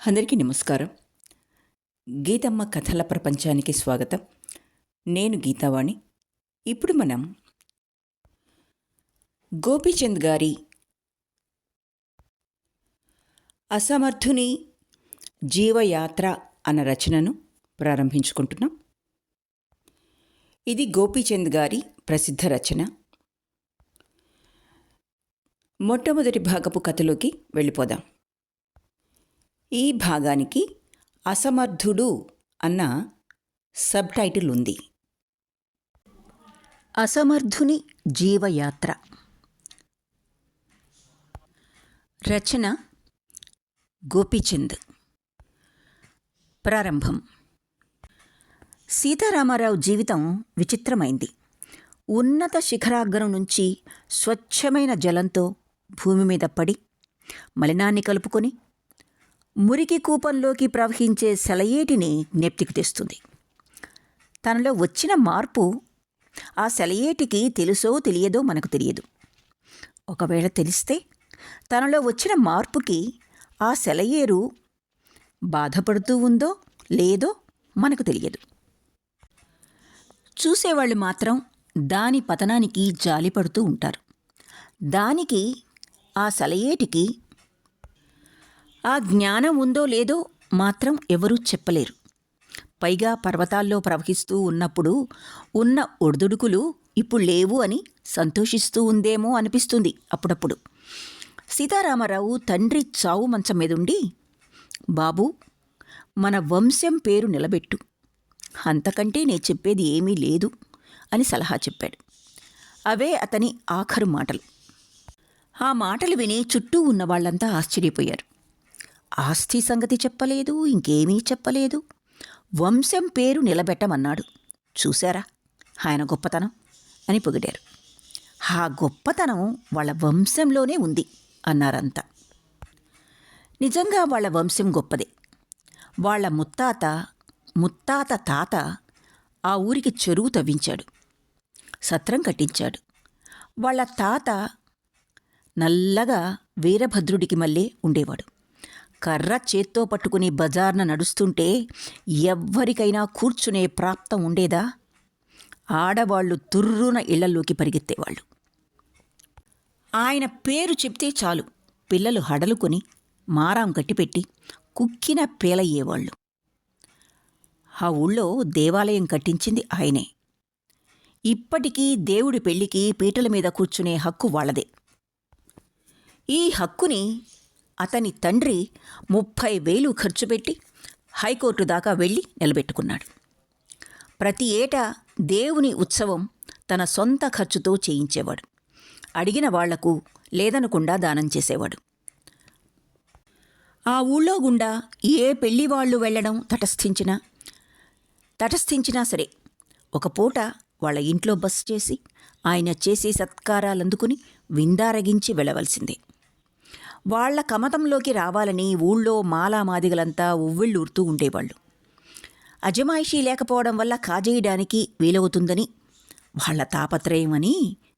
అందరికీ నమస్కారం. గీతమ్మ కథల ప్రపంచానికి స్వాగతం. నేను గీతావాణి. ఇప్పుడు మనం గోపీచంద్ గారి అసమర్థుని జీవయాత్ర అన్న రచనను ప్రారంభించుకుంటున్నాం. ఇది గోపీచంద్ గారి ప్రసిద్ధ రచన. మొట్టమొదటి భాగపు కథలోకి వెళ్ళిపోదాం. ఈ భాగానికి అసమర్థుడు అన్న సబ్ టైటిల్ ఉంది. అసమర్థుని జీవయాత్ర. రచన గోపీచంద్. ప్రారంభం. సీతారామారావు జీవితం విచిత్రమైంది. ఉన్నత శిఖరాగ్రం నుంచి స్వచ్ఛమైన జలంతో భూమి మీద పడి మలినాన్ని కలుపుకొని మురికి కూపంలోకి ప్రవహించే సెలయేటిని జ్ఞప్తికి తెస్తుంది. తనలో వచ్చిన మార్పు ఆ సెలయేటికి తెలుసో తెలియదో మనకు తెలియదు. ఒకవేళ తెలిస్తే తనలో వచ్చిన మార్పుకి ఆ సెలయేరు బాధపడుతూ ఉందో లేదో మనకు తెలియదు. చూసేవాళ్ళు మాత్రం దాని పతనానికి జాలిపడుతూ ఉంటారు. దానికి, ఆ సెలయేటికి ఆ జ్ఞానం ఉందో లేదో మాత్రం ఎవరూ చెప్పలేరు. పైగా పర్వతాల్లో ప్రవహిస్తూ ఉన్నప్పుడు ఉన్న ఒడిదుడుకులు ఇప్పుడు లేవు అని సంతోషిస్తూ ఉందేమో అనిపిస్తుంది అప్పుడప్పుడు. సీతారామారావు తండ్రి చావు మంచం మీదుండి, బాబూ, మన వంశం పేరు నిలబెట్టు, అంతకంటే నే చెప్పేది ఏమీ లేదు అని సలహా చెప్పాడు. అవే అతని ఆఖరు మాటలు. ఆ మాటలు విని చుట్టూ ఉన్న వాళ్ళంతా ఆశ్చర్యపోయారు. ఆస్తి సంగతి చెప్పలేదు, ఇంకేమీ చెప్పలేదు, వంశం పేరు నిలబెట్టమన్నాడు. చూశారా ఆయన గొప్పతనం అని పొగిడారు. ఆ గొప్పతనం వాళ్ళ వంశంలోనే ఉంది అన్నారంతా. నిజంగా వాళ్ళ వంశం గొప్పదే. వాళ్ళ ముత్తాత తాత ఆ ఊరికి చెరువు తవ్వించాడు, సత్రం కట్టించాడు. వాళ్ళ తాత నల్లగా వీరభద్రుడికి మళ్ళీ ఉండేవాడు. కర్ర చేత్తో పట్టుకుని బజార్న నడుస్తుంటే ఎవ్వరికైనా కూర్చునే ప్రాప్తం ఉండేదా? ఆడవాళ్లు తుర్రున ఇళ్లలోకి పరిగెత్తేవాళ్ళు. ఆయన పేరు చెప్తే చాలు, పిల్లలు హడలుకొని మారాం కట్టిపెట్టి కుక్కిన పేలయ్యేవాళ్ళు. ఆ ఊళ్ళో దేవాలయం కట్టించింది ఆయనే. ఇప్పటికీ దేవుడి పెళ్లికి పీటల మీద కూర్చునే హక్కు వాళ్ళదే. ఈ హక్కుని అతని తండ్రి 30,000 ఖర్చు పెట్టి హైకోర్టు దాకా వెళ్ళి నిలబెట్టుకున్నాడు. ప్రతి ఏటా దేవుని ఉత్సవం తన సొంత ఖర్చుతో చేయించేవాడు. అడిగిన వాళ్లకు లేదనకుండా దానం చేసేవాడు. ఆ ఊళ్ళో గుండా ఏ పెళ్లివాళ్లు వెళ్లడం తటస్థించినా సరే ఒక పూట వాళ్ళ ఇంట్లో బస చేసి ఆయన చేసే సత్కారాలందుకుని విందారగించి వెళ్ళవలసిందే. వాళ్ల కమతంలోకి రావాలని ఊళ్ళో మాలామాదిగలంతా ఉవ్విళ్ళూరుతూ ఉండేవాళ్ళు. అజమాయిషీ లేకపోవడం వల్ల కాజేయడానికి వీలవుతుందని వాళ్ల తాపత్రయమని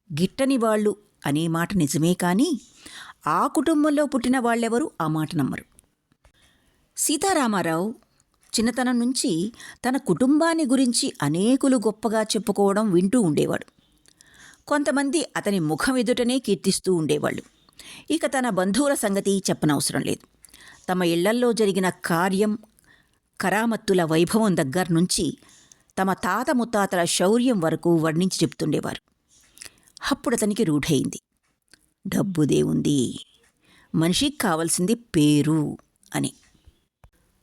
గిట్టని వాళ్ళు అనే మాట నిజమే. కానీ ఆ కుటుంబంలో పుట్టిన వాళ్ళెవరూ ఆ మాట నమ్మరు. సీతారామారావు చిన్నతనం నుంచి తన కుటుంబాన్ని గురించి అనేకులు గొప్పగా చెప్పుకోవడం వింటూ ఉండేవాడు. కొంతమంది అతని ముఖం ఎదుటనే కీర్తిస్తూ ఉండేవాళ్ళు. ఇక తన బంధువుల సంగతి చెప్పనవసరం లేదు. తమ ఇళ్లల్లో జరిగిన కార్యం, కరామత్తుల వైభవం దగ్గర్నుంచి తమ తాత ముత్తాతల శౌర్యం వరకు వర్ణించి చెప్తుండేవారు. అప్పుడతనికి రూఢయింది, డబ్బుదేవుంది, మనిషికి కావలసింది పేరు అని.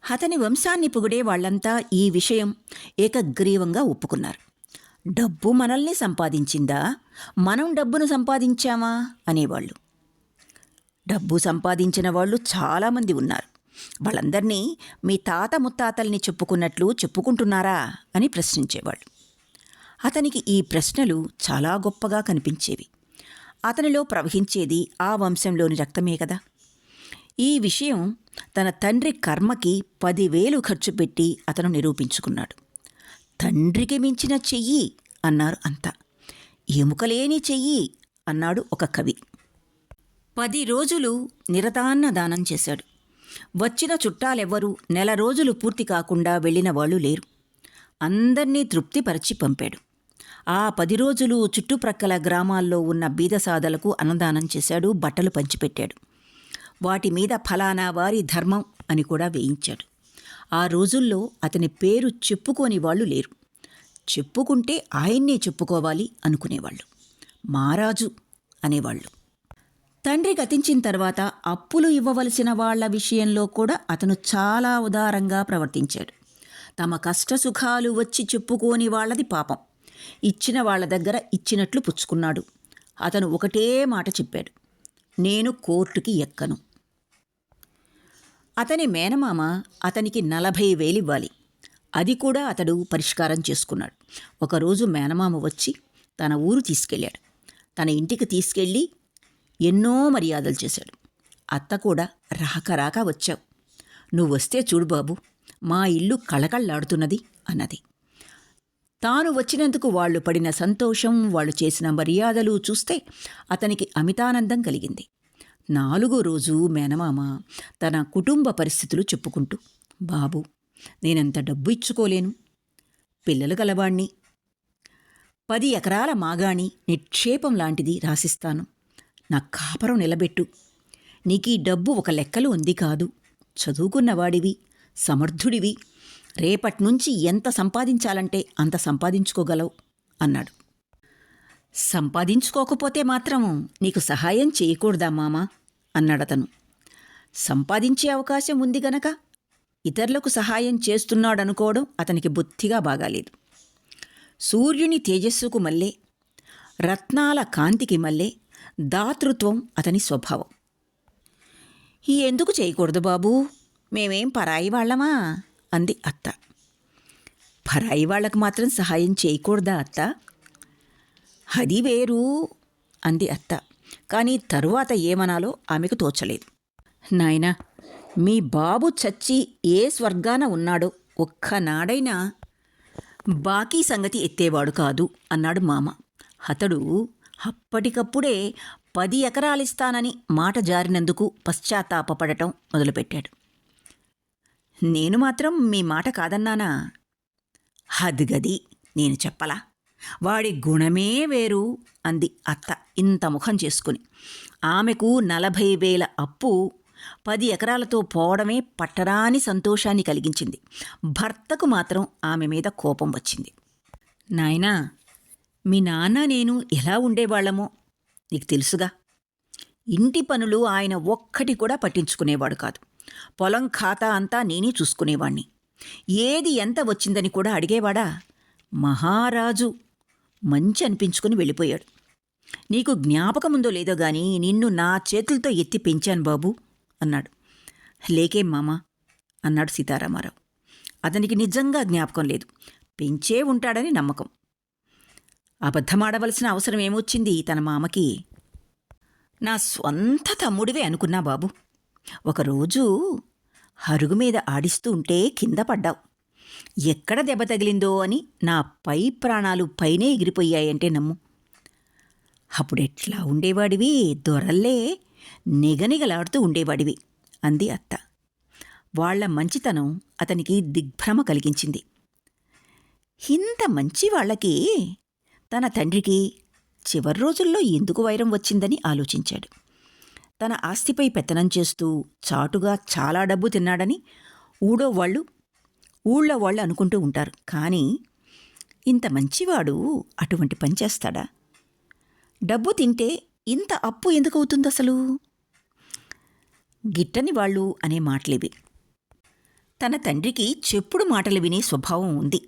అతని వంశాన్ని పొగిడే వాళ్లంతా ఈ విషయం ఏకగ్రీవంగా ఒప్పుకున్నారు. డబ్బు మనల్ని సంపాదించిందా, మనం డబ్బును సంపాదించామా అనేవాళ్ళు. డబ్బు సంపాదించిన వాళ్ళు చాలామంది ఉన్నారు. వాళ్ళందర్నీ మీ తాత ముత్తాతల్ని చెప్పుకున్నట్లు చెప్పుకుంటున్నారా అని ప్రశ్నించేవాళ్ళు. అతనికి ఈ ప్రశ్నలు చాలా గొప్పగా కనిపించేవి. అతనిలో ప్రవహించేది ఆ వంశంలోని రక్తమే కదా. ఈ విషయం తన తండ్రి కర్మకి 10,000 ఖర్చు పెట్టి అతను నిరూపించుకున్నాడు. తండ్రికి మించిన చెయ్యి అన్నారు అంతా. ఎముకలేని చెయ్యి అన్నాడు ఒక కవి. 10 రోజులు నిరతాన్న దానం చేశాడు. వచ్చిన చుట్టాలెవ్వరూ నెల రోజులు పూర్తి కాకుండా వెళ్ళిన వాళ్ళు లేరు. అందర్నీ తృప్తిపరచి పంపాడు. ఆ 10 రోజులు చుట్టుప్రక్కల గ్రామాల్లో ఉన్న బీదసాదలకు అన్నదానం చేశాడు, బట్టలు పంచిపెట్టాడు. వాటి మీద ఫలానా వారి ధర్మం అని కూడా వేయించాడు. ఆ రోజుల్లో అతని పేరు చెప్పుకోని వాళ్ళు లేరు. చెప్పుకుంటే ఆయన్నే చెప్పుకోవాలి అనుకునేవాళ్ళు. మహారాజు అనేవాళ్ళు. తండ్రి గతించిన తర్వాత అప్పులు ఇవ్వవలసిన వాళ్ల విషయంలో కూడా అతను చాలా ఉదారంగా ప్రవర్తించాడు. తమ కష్టసుఖాలు వచ్చి చెప్పుకోని వాళ్ళది పాపం. ఇచ్చిన వాళ్ళ దగ్గర ఇచ్చినట్లు పుచ్చుకున్నాడు. అతను ఒకటే మాట చెప్పాడు, నేను కోర్టుకి ఎక్కను. అతని మేనమామ అతనికి 40,000 ఇవ్వాలి. అది కూడా అతడు పరిష్కారం చేసుకున్నాడు. ఒకరోజు మేనమామ వచ్చి తన ఊరు తీసుకెళ్ళాడు. తన ఇంటికి తీసుకెళ్ళి ఎన్నో మర్యాదలు చేశాడు. అత్త కూడా రాక వచ్చావు, నువ్వు వస్తే చూడు బాబు, మా ఇల్లు కళకళలాడుతున్నది అన్నది. తాను వచ్చినందుకు వాళ్ళు పడిన సంతోషం, వాళ్ళు చేసిన మర్యాదలు చూస్తే అతనికి అమితానందం కలిగింది. 4వ రోజు మేనమామ తన కుటుంబ పరిస్థితులు చెప్పుకుంటూ, బాబు, నేనంత డబ్బు ఇచ్చుకోలేను, పిల్లలు గలవాణ్ణి, 10 ఎకరాల మాగాణి నిక్షేపం లాంటిది రాసిస్తాను, నా కాపరం నిలబెట్టు, నీకీ డబ్బు ఒక లెక్కలు ఉంది కాదు, చదువుకున్నవాడివి, సమర్థుడివి, రేపట్నుంచి ఎంత సంపాదించాలంటే అంత సంపాదించుకోగలవు అన్నాడు. సంపాదించుకోకపోతే మాత్రం నీకు సహాయం చేయకూడదా మామా అన్నాడతను. సంపాదించే అవకాశం ఉంది గనక ఇతరులకు సహాయం చేస్తున్నాడనుకోవడం అతనికి బొత్తిగా బాగాలేదు. సూర్యుని తేజస్సుకు మల్లే, రత్నాల కాంతికి మల్లే దాతృత్వం అతని స్వభావం. ఎందుకు చేయకూడదు బాబూ, మేమేం పరాయి వాళ్ళమా అంది అత్త. పరాయి వాళ్లకు మాత్రం సహాయం చేయకూడదా అత్త? అది వేరు అంది అత్త. కానీ తరువాత ఏమనాలో ఆమెకు తోచలేదు. నాయనా, మీ బాబు చచ్చి ఏ స్వర్గాన ఉన్నాడో ఒక్కనాడైనా బాకీ సంగతి ఎత్తేవాడు కాదు అన్నాడు మామ. అతడు అప్పటికప్పుడే 10 ఎకరాలిస్తానని మాట జారినందుకు పశ్చాత్తాపపడటం మొదలుపెట్టాడు. నేను మాత్రం మీ మాట కాదన్నానా? అదిగది నేను చెప్పలా, వాడి గుణమే వేరు అంది అత్త ఇంత ముఖం చేసుకుని. ఆమెకు 40,000 అప్పు 10 ఎకరాలతో పోవడమే పట్టరాని సంతోషాన్ని కలిగించింది. భర్తకు మాత్రం ఆమె మీద కోపం వచ్చింది. నాయనా, మీ నాన్న నేను ఎలా ఉండేవాళ్లమో నీకు తెలుసుగా. ఇంటి పనులు ఆయన ఒక్కటి కూడా పట్టించుకునేవాడు కాదు. పొలం ఖాతా అంతా నేనే చూసుకునేవాణ్ణి. ఏది ఎంత వచ్చిందని కూడా అడిగేవాడా? మహారాజు మంచి అనిపించుకుని వెళ్ళిపోయాడు. నీకు జ్ఞాపకముందో లేదో గాని నిన్ను నా చేతులతో ఎత్తి పెంచాను బాబు అన్నాడు. లేకేం మామా అన్నాడు సీతారామారావు. అతనికి నిజంగా జ్ఞాపకం లేదు, పెంచే ఉంటాడని నమ్మకం. అబద్ధమాడవలసిన అవసరం ఏమొచ్చింది తన మామకి? నా స్వంత తమ్ముడివే అనుకున్నా బాబు. ఒకరోజు అరుగు మీద ఆడిస్తూ ఉంటే కింద పడ్డావు. ఎక్కడ దెబ్బ తగిలిందో అని నా పై ప్రాణాలు పైనే ఎగిరిపోయాయంటే నమ్ము. అప్పుడెట్లా ఉండేవాడివి? దొరల్లే నిగనిగలాడుతూ ఉండేవాడివి అంది అత్త. వాళ్ల మంచితనం అతనికి దిగ్భ్రమ కలిగించింది. ఇంత మంచి వాళ్ళకి తన తండ్రికి చివరి రోజుల్లో ఎందుకు వైరం వచ్చిందని ఆలోచించాడు. తన ఆస్తిపై పెత్తనం చేస్తూ చాటుగా చాలా డబ్బు తిన్నాడని ఊళ్ళో వాళ్ళు అనుకుంటూ ఉంటారు. కానీ ఇంత మంచివాడు అటువంటి పని చేస్తాడా? డబ్బు తింటే ఇంత అప్పు ఎందుకు అవుతుంది అసలు? గిట్టని వాళ్ళు అనే మాటలివి. తన తండ్రికి చెప్పుడు మాటలు వినే స్వభావం ఉంది.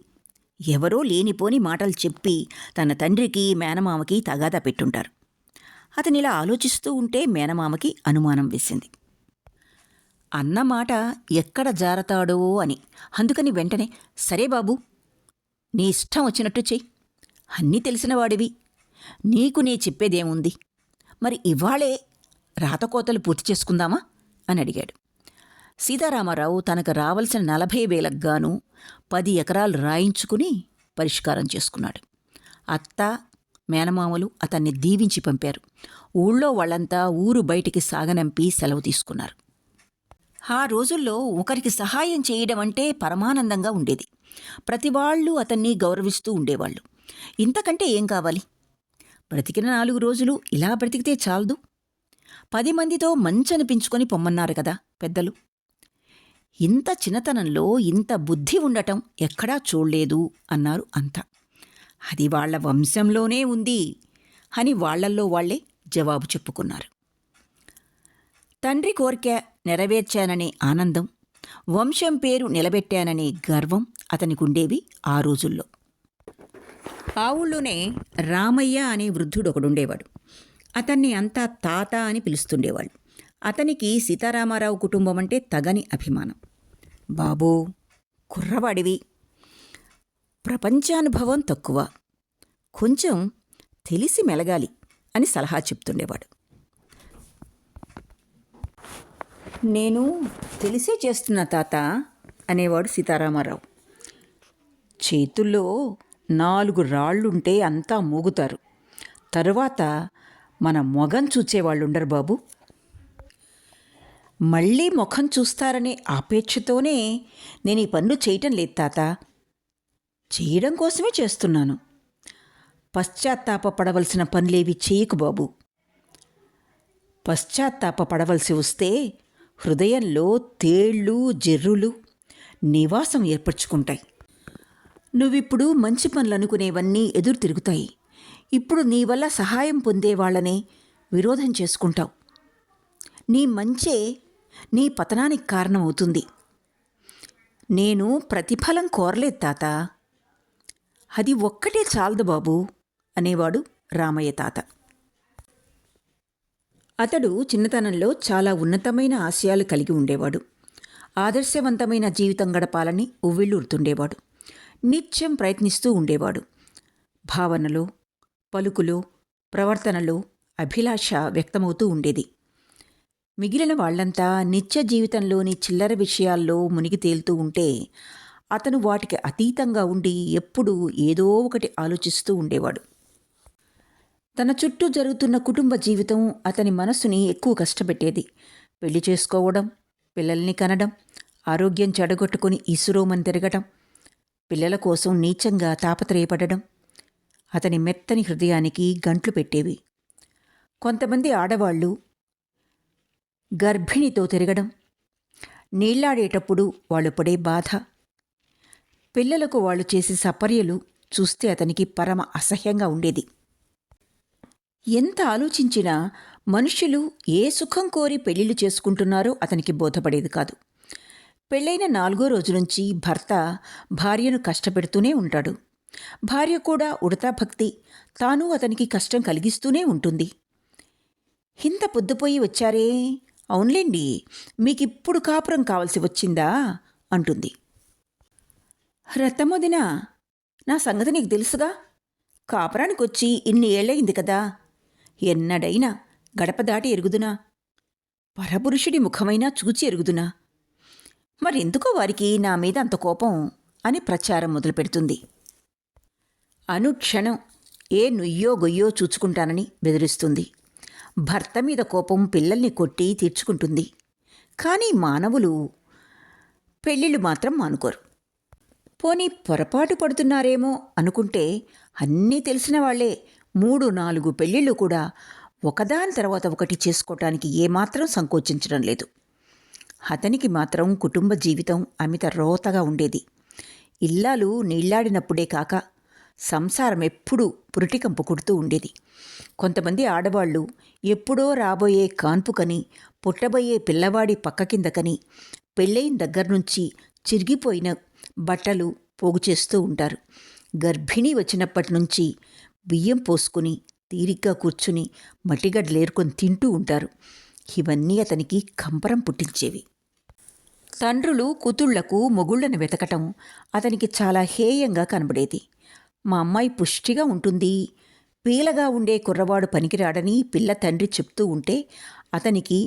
ఎవరో లేనిపోని మాటలు చెప్పి తన తండ్రికి మేనమామకి తగాదా పెట్టుంటారు. అతనిలా ఆలోచిస్తూ ఉంటే మేనమామకి అనుమానం వేసింది. అన్నమాట ఎక్కడ జారతాడో అని. అందుకని వెంటనే, సరే బాబూ, నీ ఇష్టం వచ్చినట్టు చెయ్యి, అన్నీ తెలిసినవాడివి, నీకు నే చెప్పేదేముంది, మరి ఇవాళే రాతకోతలు పూర్తి చేసుకుందామా అని అడిగాడు. సీతారామారావు తనకు రావలసిన 40,000కు గాను 10 ఎకరాలు రాయించుకుని పరిష్కారం చేసుకున్నాడు. అత్త మేనమామలు అతన్ని దీవించి పంపారు. ఊళ్ళో వాళ్ళంతా ఊరు బయటికి సాగనంపి సెలవు తీసుకున్నారు. ఆ రోజుల్లో ఒకరికి సహాయం చేయడం అంటే పరమానందంగా ఉండేది. ప్రతివాళ్ళు అతన్ని గౌరవిస్తూ ఉండేవాళ్ళు. ఇంతకంటే ఏం కావాలి? బ్రతికిన 4 రోజులు ఇలా బ్రతికితే చాలదు. 10 మందితో మంచనిపించుకొని పొమ్మన్నారు కదా పెద్దలు. ఇంత చిన్నతనంలో ఇంత బుద్ధి ఉండటం ఎక్కడా చూడలేదు అన్నారు అంతా. అది వాళ్ళ వంశంలోనే ఉంది అని వాళ్ళల్లో వాళ్లే జవాబు చెప్పుకున్నారు. తండ్రి కోరిక నెరవేర్చాననే ఆనందం, వంశం పేరు నిలబెట్టాననే గర్వం అతనికుండేవి ఆ రోజుల్లో. ఆ ఊళ్ళోనే రామయ్య అనే వృద్ధుడొకడుండేవాడు. అతన్ని అంతా తాత అని పిలుస్తుండేవాళ్ళు. అతనికి సీతారామారావు కుటుంబం అంటే తగని అభిమానం. బాబూ, కుర్రవాడివి, ప్రపంచానుభవం తక్కువ, కొంచెం తెలిసి మెలగాలి అని సలహా చెప్తుండేవాడు. నేను తెలిసే చేస్తున్నా తాత అనేవాడు సీతారామారావు. చేతుల్లో 4 రాళ్లుంటే అంతా మూగుతారు. తరువాత మన మొగం చూచేవాళ్ళుండరు బాబు. మళ్ళీ ముఖం చూస్తారనే ఆపేక్షతోనే నేను ఈ పనులు చేయటం లేదు తాత. చేయడం కోసమే చేస్తున్నాను. పశ్చాత్తాపపడవలసిన పనులేవి చేయకు బాబు. పశ్చాత్తాపపడవలసి వస్తే హృదయంలో తేళ్ళు జెర్రులు నివాసం ఏర్పరచుకుంటాయి. నువ్విప్పుడు మంచి పనులనుకునేవన్నీ ఎదురు తిరుగుతాయి. ఇప్పుడు నీ వల్ల సహాయం పొందేవాళ్లనే విరోధం చేసుకుంటావు. నీ మంచే నీ పతనానికి కారణమవుతుంది. నేను ప్రతిఫలం కోరలేదు తాత. అది ఒక్కటే చాలదు బాబూ అనేవాడు రామయ్య తాత. అతడు చిన్నతనంలో చాలా ఉన్నతమైన ఆశయాలు కలిగి ఉండేవాడు. ఆదర్శవంతమైన జీవితం గడపాలని ఉవ్విళ్ళూరుతుండేవాడు. నిత్యం ప్రయత్నిస్తూ ఉండేవాడు. భావనలో, పలుకులో, ప్రవర్తనలో అభిలాష వ్యక్తమవుతూ ఉండేది. మిగిలిన వాళ్లంతా నిత్య జీవితంలోని చిల్లర విషయాల్లో మునిగి తేలుతూ ఉంటే అతను వాటికి అతీతంగా ఉండి ఎప్పుడూ ఏదో ఒకటి ఆలోచిస్తూ ఉండేవాడు. తన చుట్టూ జరుగుతున్న కుటుంబ జీవితం అతని మనస్సుని ఎక్కువ కష్టపెట్టేది. పెళ్లి చేసుకోవడం, పిల్లల్ని కనడం, ఆరోగ్యం చెడగొట్టుకుని ఇసురోమని తిరగటం, పిల్లల కోసం నీచంగా తాపత్రయపడడం అతని మెత్తని హృదయానికి గంట్లు పెట్టేవి. కొంతమంది ఆడవాళ్లు గర్భిణితో తిరగడం, నీళ్లాడేటప్పుడు వాళ్ళు పడే బాధ, పిల్లలకు వాళ్ళు చేసే సపర్యలు చూస్తే అతనికి పరమ అసహ్యంగా ఉండేది. ఎంత ఆలోచించినా మనుష్యులు ఏ సుఖం కోరి పెళ్లిళ్ళు చేసుకుంటున్నారో అతనికి బోధపడేది కాదు. పెళ్ళైన 4వ రోజు నుంచి భర్త భార్యను కష్టపెడుతూనే ఉంటాడు. భార్య కూడా ఉడతా భక్తి, తాను అతనికి కష్టం కలిగిస్తూనే ఉంటుంది. ఇంత పొద్దుపోయి వచ్చారే, అవునులేండి, మీకిప్పుడు కాపురం కావలసి వచ్చిందా అంటుంది. రత్తమొదినా, నా సంగతి నీకు తెలుసుగా. కాపురానికొచ్చి ఇన్ని ఏళ్లయింది కదా, ఎన్నడైనా గడప దాటి ఎరుగుదునా? పరపురుషుడి ముఖమైనా చూచి ఎరుగుదునా? మరెందుకో వారికి నా మీద అంత కోపం అని ప్రచారం మొదలుపెడుతుంది. అనుక్షణం ఏ నుయ్యో గొయ్యో చూచుకుంటానని బెదిరిస్తుంది. భర్త మీద కోపం పిల్లల్ని కొట్టి తీర్చుకుంటుంది. కానీ మానవులు పెళ్ళిళ్ళు మాత్రం మానుకోరు. పోనీ పొరపాటు పడుతున్నారేమో అనుకుంటే అన్నీ తెలిసిన వాళ్లే 3-4 పెళ్ళిళ్ళు కూడా ఒకదాని తర్వాత ఒకటి చేసుకోవటానికి ఏమాత్రం సంకోచించడం లేదు. అతనికి మాత్రం కుటుంబ జీవితం అమిత రోతగా ఉండేది. ఇల్లాలు నీళ్లాడినప్పుడే కాక సంసారం ఎప్పుడూ పురిటికంపు కొడుతూ ఉండేది. కొంతమంది ఆడవాళ్లు ఎప్పుడో రాబోయే కాన్పుకని, పుట్టబోయే పిల్లవాడి పక్క కిందకని పెళ్ళైన దగ్గర్నుంచి చిరిగిపోయిన బట్టలు పోగు చేస్తూ ఉంటారు. గర్భిణీ వచ్చినప్పటి నుంచి బియ్యం పోసుకుని తీరిగ్గా కూర్చుని మట్టిగడ్డలేరుకొని తింటూ ఉంటారు. ఇవన్నీ అతనికి కంపరం పుట్టించేవి. తండ్రులు కూతుళ్లకు మొగుళ్లను వెతకటం అతనికి చాలా హేయంగా కనబడేది. మా అమ్మాయి పుష్టిగా ఉంటుంది, పీలగా ఉండే కుర్రవాడు పనికిరాడని పిల్ల తండ్రి చెప్తూ ఉంటే అతనికి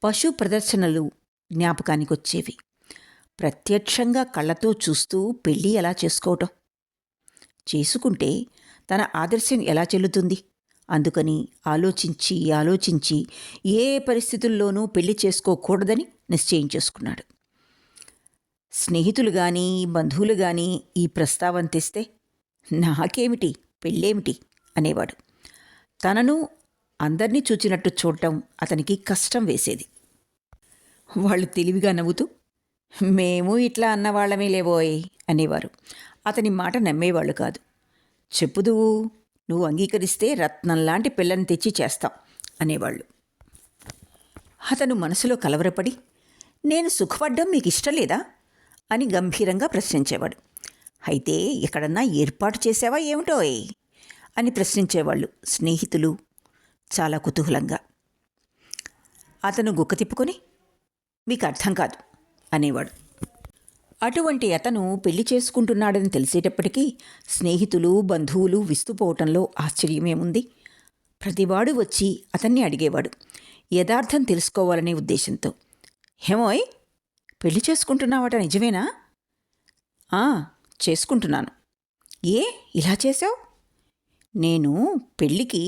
పశు ప్రదర్శనలు జ్ఞాపకానికొచ్చేవి. ప్రత్యక్షంగా కళ్ళతో చూస్తూ పెళ్ళి ఎలా చేసుకోవటం? చేసుకుంటే తన ఆదర్శం ఎలా చెల్లుతుంది అందుకని ఆలోచించి ఆలోచించి ఏ పరిస్థితుల్లోనూ పెళ్లి చేసుకోకూడదని నిశ్చయం చేసుకున్నాడు. స్నేహితులు కానీ బంధువులు కానీ ఈ ప్రస్తావన తెస్తే నాకేమిటి పెళ్ళేమిటి అనేవాడు. తనను అందర్నీ చూచినట్టు చూడటం అతనికి కష్టం వేసేది. వాళ్ళు తెలివిగా నవ్వుతూ మేము ఇట్లా అన్నవాళ్లమే లేవోయ్ అనేవారు. అతని మాట నమ్మేవాళ్ళు కాదు. చెప్పుదువు, నువ్వు అంగీకరిస్తే రత్నంలాంటి పిల్లని తెచ్చి చేస్తాం అనేవాళ్ళు. అతను మనసులో కలవరపడి నేను సుఖపడ్డం మీకు ఇష్టం లేదా అని గంభీరంగా ప్రశ్నించేవాడు. అయితే ఎక్కడన్నా ఏర్పాటు చేసావా ఏమిటోయ్ అని ప్రశ్నించేవాళ్ళు స్నేహితులు చాలా కుతూహలంగా. అతను గుక్క తిప్పుకొని మీకు అర్థం కాదు అనేవాడు. అటువంటి అతను పెళ్లి చేసుకుంటున్నాడని తెలిసేటప్పటికీ స్నేహితులు బంధువులు విస్తుపోవటంలో ఆశ్చర్యమేముంది. ప్రతివాడు వచ్చి అతన్ని అడిగేవాడు యథార్థం తెలుసుకోవాలనే ఉద్దేశంతో. హేమోయ్, పెళ్లి చేసుకుంటున్నావట నిజమేనా? చేసుకుంటున్నాను. ఏ ఇలా చేశావు? నేను పెళ్ళికి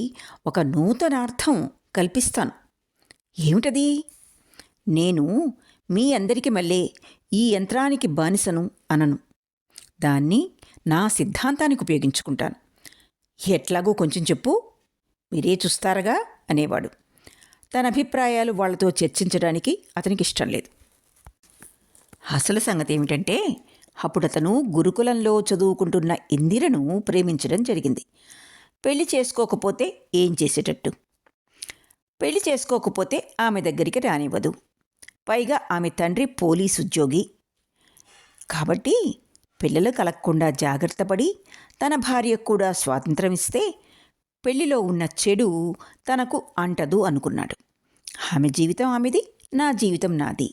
ఒక నూతనార్థం కల్పిస్తాను. ఏమిటది? నేను మీ అందరికి మళ్ళీ ఈ యంత్రానికి బానిసను అనను. దాన్ని నా సిద్ధాంతానికి ఉపయోగించుకుంటాను. ఎట్లాగో కొంచెం చెప్పు, మీరే చూస్తారుగా అనేవాడు. తన అభిప్రాయాలు వాళ్లతో చర్చించడానికి అతనికి ఇష్టం లేదు. అసలు సంగతి ఏమిటంటే అప్పుడతను గురుకులంలో చదువుకుంటున్న ఇందిరను ప్రేమించడం జరిగింది. పెళ్లి చేసుకోకపోతే ఏం చేసేటట్టు? పెళ్లి చేసుకోకపోతే ఆమె దగ్గరికి రానివ్వదు. పైగా ఆమె తండ్రి పోలీసు ఉద్యోగి. కాబట్టి పిల్లలు కలగకుండా జాగ్రత్తపడి తన భార్యకు కూడా స్వాతంత్రం ఇస్తే పెళ్లిలో ఉన్న చెడు తనకు అంటదు అనుకున్నాడు. ఆమె జీవితం ఆమెది, నా జీవితం నాది,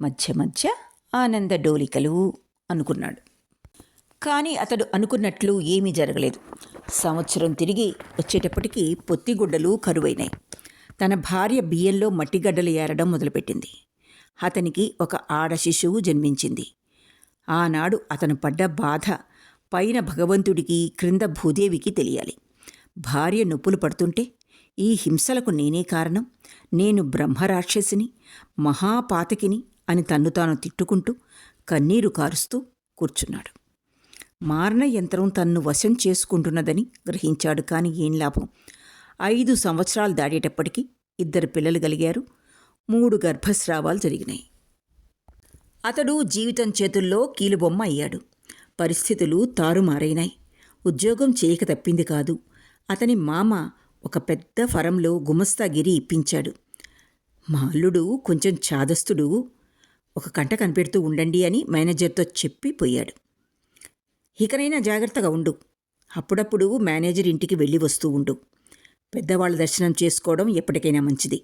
మధ్య మధ్య ఆనంద డోలికలు అనుకున్నాడు. కానీ అతడు అనుకున్నట్లు ఏమీ జరగలేదు. సంవత్సరం తిరిగి వచ్చేటప్పటికి పొత్తిగుడ్డలు కరువైనాయి. తన భార్య బియ్యంలో మట్టిగడ్డలు ఏరడం మొదలుపెట్టింది. అతనికి ఒక ఆడ శిశువు జన్మించింది. ఆనాడు అతను పడ్డ బాధ పైన భగవంతుడికి క్రింద భూదేవికి తెలియాలి. భార్య నొప్పులు పడుతుంటే ఈ హింసలకు నేనే కారణం, నేను బ్రహ్మరాక్షసిని, మహాపాతకిని అని తన్ను తాను తిట్టుకుంటూ కన్నీరు కారుస్తూ కూర్చున్నాడు. మారణ యంత్రం తన్ను వశం చేసుకుంటున్నదని గ్రహించాడు. కానీ ఏం లాభం? 5 సంవత్సరాలు దాటేటప్పటికీ 2 పిల్లలు కలిగారు. 3 గర్భస్రావాలు జరిగినాయి. అతడు జీవితం చేతుల్లో కీలుబొమ్మ అయ్యాడు. పరిస్థితులు తారుమారైనాయి. ఉద్యోగం చేయక తప్పింది కాదు. అతని మామ ఒక పెద్ద ఫరంలో గుమస్తాగిరి ఇప్పించాడు. మా అల్లుడు కొంచెం చాదస్తుడు, ఒక కంట కనిపెడుతూ ఉండండి అని మేనేజర్తో చెప్పి పోయాడు. ఇకనైనా జాగ్రత్తగా ఉండు, అప్పుడప్పుడు మేనేజర్ ఇంటికి వెళ్ళి వస్తూ ఉండు, పెద్దవాళ్ళ దర్శనం చేసుకోవడం ఎప్పటికైనా మంచిది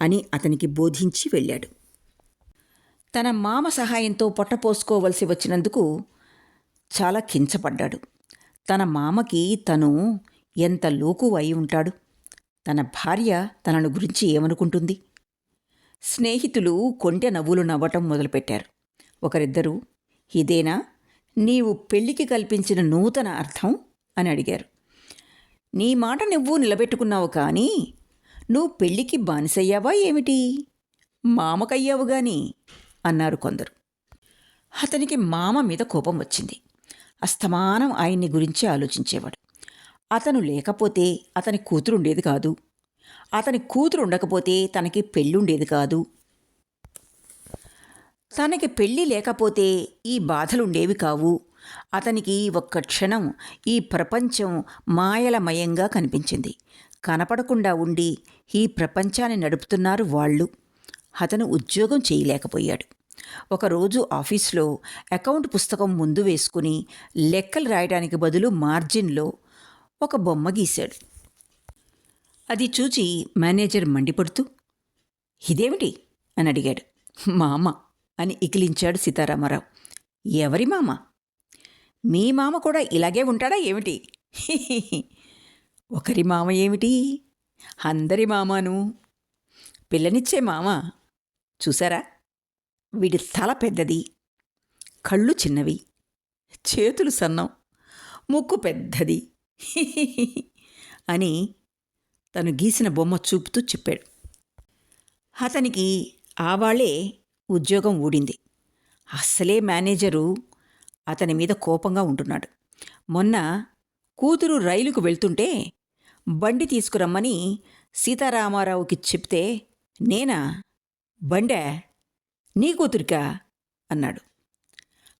అని అతనికి బోధించి వెళ్ళాడు. తన మామ సహాయంతో పొట్టపోసుకోవలసి వచ్చినందుకు చాలా కించపడ్డాడు. తన మామకి తను ఎంత లోకు అయి ఉంటాడు. తన భార్య తనను గురించి ఏమనుకుంటుంది? స్నేహితులు కొంటె నవ్వులు నవ్వటం మొదలుపెట్టారు. ఒకరిద్దరు, ఇదేనా నీవు పెళ్లికి కల్పించిన నూతన అర్థం అని అడిగారు. నీ మాట నువ్వు నిలబెట్టుకున్నావు, కానీ నువ్వు పెళ్లికి బానిసయ్యావా ఏమిటి? మామకయ్యావు గాని అన్నారు కొందరు. అతనికి మామ మీద కోపం వచ్చింది. అస్తమానం ఆయన్ని గురించి ఆలోచించేవాడు. అతను లేకపోతే అతని కూతురుండేది కాదు, అతని కూతురు ఉండకపోతే తనకి పెళ్ళుండేది కాదు, తనకి పెళ్ళి లేకపోతే ఈ బాధలుండేవి కావు. అతనికి ఒక్క క్షణం ఈ ప్రపంచం మాయలమయంగా కనిపించింది. కనపడకుండా ఉండి ఈ ప్రపంచాన్ని నడుపుతున్నారు వాళ్ళు. అతను ఉద్యోగం చేయలేకపోయాడు. ఒకరోజు ఆఫీస్లో అకౌంట్ పుస్తకం ముందు వేసుకుని లెక్కలు రాయడానికి బదులు మార్జిన్లో ఒక బొమ్మ గీశాడు. అది చూచి మేనేజర్ మండిపడుతూ, ఇదేమిటి అని అడిగాడు. మామ అని ఇకిలించాడు సీతారామరావు. ఎవరి మామ? మీ మామ కూడా ఇలాగే ఉంటాడా ఏమిటి? ఒకరి మామ ఏమిటి, అందరి మామాను. పిల్లనిచ్చే మామ. చూసారా, వీడి తల పెద్దది, కళ్ళు చిన్నవి, చేతులు సన్నం, ముక్కు పెద్దది అని తను గీసిన బొమ్మ చూపుతూ చెప్పాడు. అతనికి ఆ వాళ్ళే ఉద్యోగం ఊడింది. అస్సలే మేనేజరు అతని మీద కోపంగా ఉంటున్నాడు. మొన్న కూతురు రైలుకు వెళ్తుంటే బండి తీసుకురమ్మని సీతారామారావుకి చెప్తే, నేనా బండా నీ కూతురికా అన్నాడు.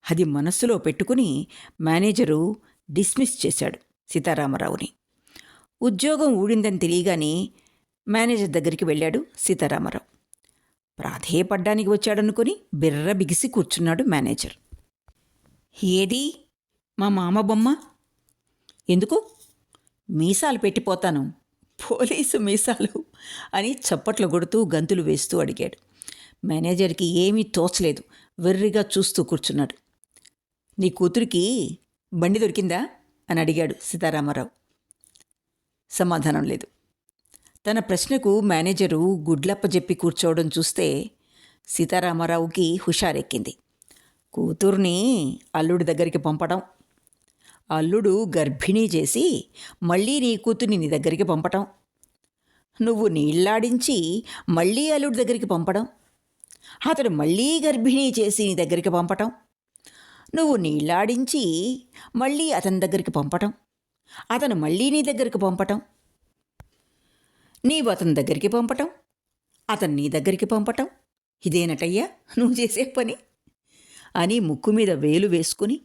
అది మనస్సులో పెట్టుకుని మేనేజరు డిస్మిస్ చేశాడు సీతారామరావుని. ఉద్యోగం ఊడిందని తెలియగానే మేనేజర్ దగ్గరికి వెళ్ళాడు సీతారామరావు. ప్రాధేయపడ్డానికి వచ్చాడనుకుని బిర్ర బిగిసి కూర్చున్నాడు మేనేజర్. ఏది మా మామ బొమ్మ? ఎందుకు? మీసాలు పెట్టిపోతాను, పోలీసు మీసాలు అని చప్పట్లు కొడుతూ గంతులు వేస్తూ అడిగాడు. మేనేజర్కి ఏమీ తోచలేదు, వెర్రిగా చూస్తూ కూర్చున్నాడు. నీ కూతురికి బండి దొరికిందా అని అడిగాడు సీతారామరావు. సమాధానం లేదు. తన ప్రశ్నకు మేనేజరు గుడ్లప్పజెప్పి కూర్చోవడం చూస్తే సీతారామరావుకి హుషారెక్కింది. కూతుర్ని అల్లుడి దగ్గరికి పంపడం, అల్లుడు గర్భిణీ చేసి మళ్ళీ నీ కూతుర్ని నీ దగ్గరికి పంపటం, నువ్వు నీళ్లాడించి మళ్ళీ అల్లుడి దగ్గరికి పంపడం, అతడు మళ్ళీ గర్భిణీ చేసి నీ దగ్గరికి పంపటం, నువ్వు నీళ్లాడించి మళ్ళీ అతని దగ్గరికి పంపటం, అతను మళ్ళీ నీ దగ్గరికి పంపటం, నీవు అతని దగ్గరికి పంపటం, అతను నీ దగ్గరికి పంపటం, ఇదేనటయ్యా నువ్వు చేసే పని అని ముక్కు మీద వేలు వేసుకుని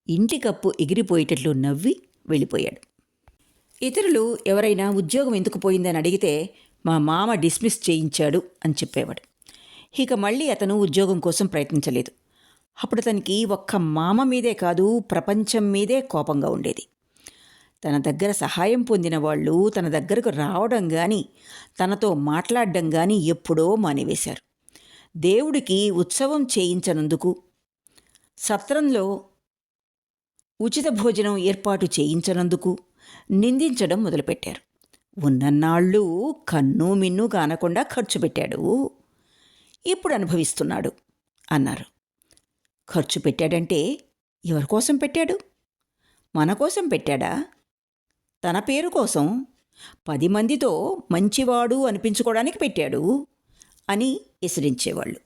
ఇంటి కప్పు ఎగిరిపోయేటట్లు నవ్వి వెళ్ళిపోయాడు. ఇతరులు ఎవరైనా ఉద్యోగం ఎందుకు పోయిందని అడిగితే మా మామ డిస్మిస్ చేయించాడు అని చెప్పేవాడు. ఇక మళ్ళీ అతను ఉద్యోగం కోసం ప్రయత్నించలేదు. అప్పుడు అతనికి ఒక్క మామ మీదే కాదు, ప్రపంచం మీదే కోపంగా ఉండేది. తన దగ్గర సహాయం పొందిన వాళ్ళు తన దగ్గరకు రావడం కానీ తనతో మాట్లాడడం కానీ ఎప్పుడో మానివేశారు. దేవుడికి ఉత్సవం చేయించనందుకు, సత్రంలో ఉచిత భోజనం ఏర్పాటు చేయించనందుకు నిందించడం మొదలుపెట్టారు. ఉన్నన్నాళ్ళు కన్ను మిన్ను కానకుండా ఖర్చు పెట్టాడు, ఇప్పుడు అనుభవిస్తున్నాడు అన్నారు. ఖర్చు పెట్టాడంటే ఎవరి కోసం పెట్టాడు? మన కోసం పెట్టాడా? తన పేరు కోసం, 10 మందితో మంచివాడు అనిపించుకోవడానికి పెట్టాడు అని ఎసిరించేవాళ్ళు.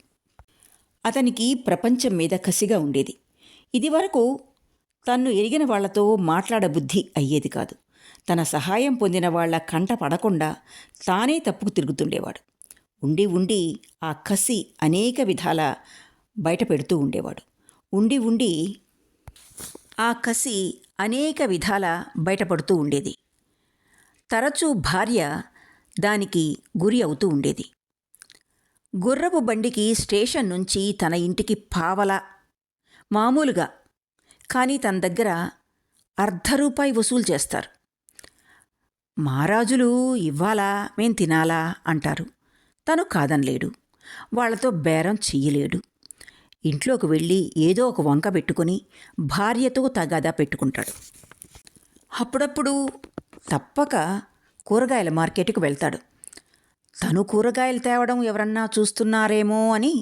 అతనికి ప్రపంచం మీద కసిగా ఉండేది. ఇదివరకు తన్ను ఎరిగిన వాళ్లతో మాట్లాడబుద్ధి అయ్యేది కాదు. తన సహాయం పొందిన వాళ్ల కంట పడకుండా తానే తప్పుకు తిరుగుతుండేవాడు. ఉండి ఉండి ఆ కసి అనేక విధాల బయట పెడుతూ ఉండేవాడు. ఉండి ఉండి ఆ కసి అనేక విధాల బయటపడుతూ ఉండేది. తరచూ భార్య దానికి గురి అవుతూ ఉండేది. గుర్రపు బండికి స్టేషన్ నుంచి తన ఇంటికి పావలా మామూలుగా, కానీ తన దగ్గర ₹1 వసూలు చేస్తారు. మహారాజులు ఇవ్వాలా మేం తినాలా అంటారు. తను కాదనలేడు, వాళ్లతో బేరం చెయ్యలేడు. ఇంట్లోకి వెళ్ళి ఏదో ఒక వంక పెట్టుకుని భార్యతో తగాదా పెట్టుకుంటాడు. అప్పుడప్పుడు తప్పక కూరగాయల మార్కెట్కి వెళ్తాడు. తను కూరగాయలు తేవడం ఎవరన్నా చూస్తున్నారేమో అని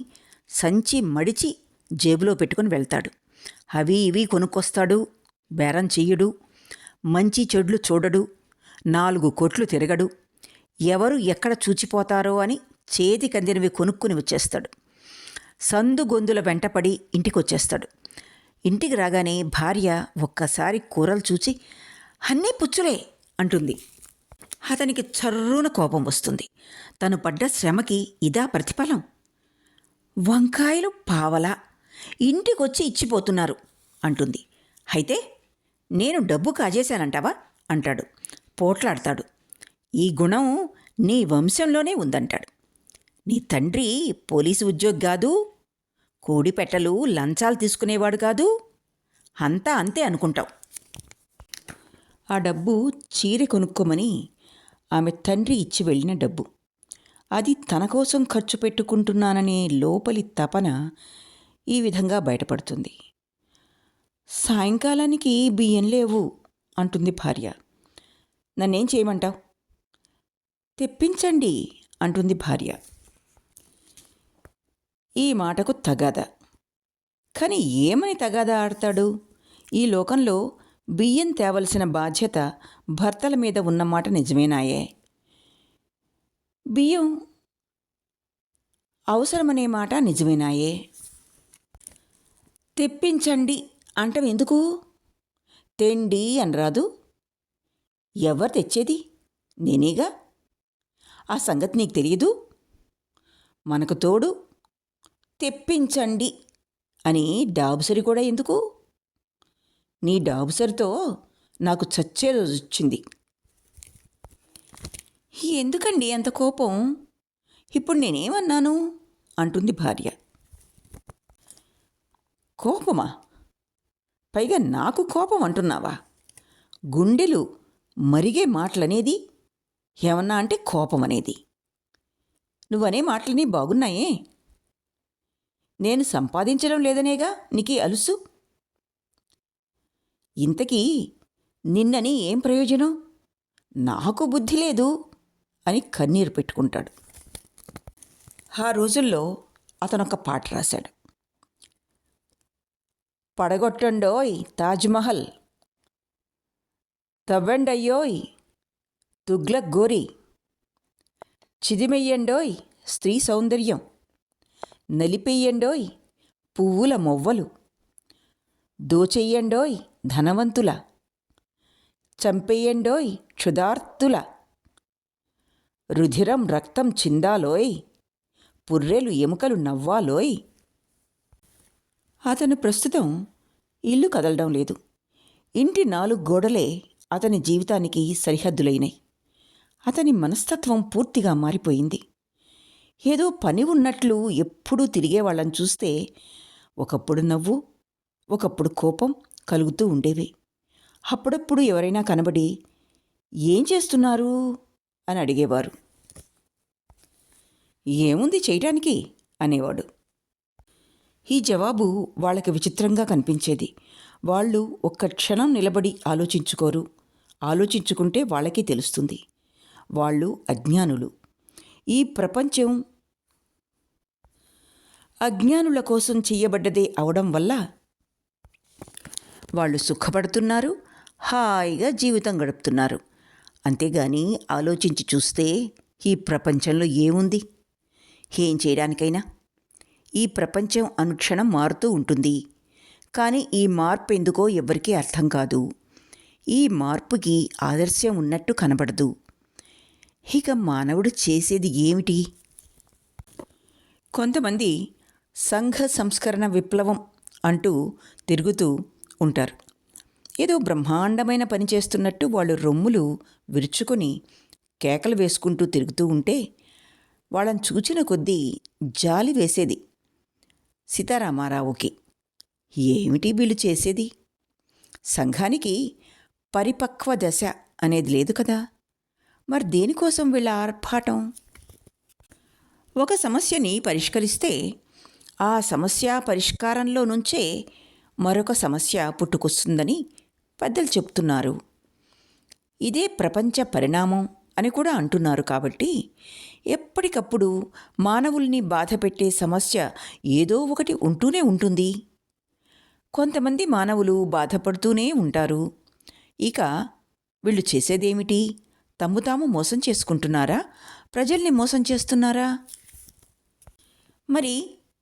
సంచి మడిచి జేబులో పెట్టుకుని వెళ్తాడు. అవి ఇవి కొనుక్కొస్తాడు, బేరం చెయ్యడు, మంచి చెడ్లు చూడడు, 4 కొట్లు తిరగడు, ఎవరు ఎక్కడ చూచిపోతారో అని చేతికందినవి కొనుక్కుని వచ్చేస్తాడు. సందు గొంతుల వెంటపడి ఇంటికొచ్చేస్తాడు. ఇంటికి రాగానే భార్య ఒక్కసారి కూరలు చూచి అన్నీ పుచ్చులే అంటుంది. అతనికి చర్రున కోపం వస్తుంది. తను పడ్డ శ్రమకి ఇదా ప్రతిఫలం? వంకాయలు పావలా ఇంటికొచ్చి ఇచ్చిపోతున్నారు అంటుంది. అయితే నేను డబ్బు కాజేశానంటావా అంటాడు. పోట్లాడతాడు. ఈ గుణం నీ వంశంలోనే ఉందంటాడు. నీ తండ్రి పోలీసు ఉద్యోగి కాదు, కోడిపెట్టలు లంచాలు తీసుకునేవాడు కాదు, అంతా అంతే అనుకుంటావు. ఆ డబ్బు చీర కొనుక్కోమని ఆమె తండ్రి ఇచ్చి వెళ్ళిన డబ్బు. అది తన కోసం ఖర్చు పెట్టుకుంటున్నాననే లోపలి తపన ఈ విధంగా బయటపడుతుంది. సాయంకాలానికి బియ్యం లేవు అంటుంది భార్య. నన్నేం చేయమంటావు? తెప్పించండి అంటుంది భార్య. ఈ మాటకు తగాదా. కానీ ఏమని తగాదా ఆడతాడు? ఈ లోకంలో బియ్యం తేవలసిన బాధ్యత భర్తల మీద ఉన్నమాట నిజమేనాయే. బియ్యం అవసరమనే మాట నిజమేనాయే. తెప్పించండి అంటం ఎందుకు? తెండి అనరాదు. ఎవరు తెచ్చేది? నేనేగా. ఆ సంగతి నీకు తెలియదు? మనకు తోడు తెప్పించండి అని డాబుసరి కూడా ఎందుకు? నీ డాబుసరితో నాకు చచ్చే రోజు వచ్చింది. ఎందుకండి అంత కోపం? ఇప్పుడు నేనేమన్నాను అంటుంది భార్య. కోపమా? పైగా నాకు కోపం అంటున్నావా? గుండెలు మరిగే మాటలనేది ఏమన్నా అంటే కోపం అనేది. నువ్వనే మాటలని బాగున్నాయే. నేను సంపాదించడం లేదనేగా నీకీ అలుసు. ఇంతకీ నిన్నని ఏం ప్రయోజనం? నాకు బుద్ధి లేదు అని కన్నీరు పెట్టుకుంటాడు. ఆ రోజుల్లో అతనొక పాట రాశాడు. పడగొట్టండోయ్ తాజ్మహల్, తవ్వండయ్యోయ్ తుగ్లక్ గోరి, చిదిమెయ్యండోయ్ స్త్రీ సౌందర్యం, నలిపెయ్యండోయ్ పువ్వుల మొవ్వలు, దోచెయ్యండోయ్ ధనవంతుల, చంపెయ్యండోయ్ క్షుధార్తుల, రుధిరం రక్తం చిందాలోయ్, పుర్రెలు ఎముకలు నవ్వాలోయ్. అతను ప్రస్తుతం ఇల్లు కదలడం లేదు. ఇంటి 4 గోడలే అతని జీవితానికి సరిహద్దులైనాయి. అతని మనస్తత్వం పూర్తిగా మారిపోయింది. ఏదో పని ఉన్నట్లు ఎప్పుడూ తిరిగేవాళ్ళని చూస్తే ఒకప్పుడు నవ్వు, ఒకప్పుడు కోపం కలుగుతూ ఉండేవి. అప్పుడప్పుడు ఎవరైనా కనబడి ఏం చేస్తున్నారు అని అడిగేవారు. ఏముంది చేయటానికి అనేవాడు. ఈ జవాబు వాళ్ళకి విచిత్రంగా కనిపించేది. వాళ్ళు ఒక్క క్షణం నిలబడి ఆలోచించుకోరు. ఆలోచించుకుంటే వాళ్ళకి తెలుస్తుంది. వాళ్ళు అజ్ఞానులు. ఈ ప్రపంచం అజ్ఞానుల కోసం చెయ్యబడ్డదే అవడం వల్ల వాళ్ళు సుఖపడుతున్నారు, హాయిగా జీవితం గడుపుతున్నారు. అంతేగాని ఆలోచించి చూస్తే ఈ ప్రపంచంలో ఏముంది? ఏం చేయడానికైనా ఈ ప్రపంచం అనుక్షణం మారుతూ ఉంటుంది. కానీ ఈ మార్పు ఎందుకో ఎవ్వరికీ అర్థం కాదు. ఈ మార్పుకి ఆదర్శం ఉన్నట్టు కనబడదు. ఇక మానవుడు చేసేది ఏమిటి? కొంతమంది సంఘ సంస్కరణ విప్లవం అంటూ తిరుగుతూ ఉంటారు. ఏదో బ్రహ్మాండమైన పని చేస్తున్నట్టు వాళ్ళు రొమ్ములు విరుచుకొని కేకలు వేసుకుంటూ తిరుగుతూ ఉంటే వాళ్ళని చూచిన కొద్దీ జాలి వేసేది సీతారామారావుకి. ఏమిటి వీళ్ళు చేసేది? సంఘానికి పరిపక్వ దశ అనేది లేదు కదా. మరి దేనికోసం వీళ్ళ ఆర్భాటం? ఒక సమస్యని పరిష్కరిస్తే ఆ సమస్య పరిష్కారంలో నుంచే మరొక సమస్య పుట్టుకొస్తుందని పెద్దలు చెప్తున్నారు. ఇదే ప్రపంచ పరిణామం అని కూడా అంటున్నారు. కాబట్టి ఎప్పటికప్పుడు మానవుల్ని బాధపెట్టే సమస్య ఏదో ఒకటి ఉంటూనే ఉంటుంది. కొంతమంది మానవులు బాధపడుతూనే ఉంటారు. ఇక వీళ్ళు చేసేదేమిటి? తమ్ము తాము మోసం చేసుకుంటున్నారా? ప్రజల్ని మోసం చేస్తున్నారా? మరి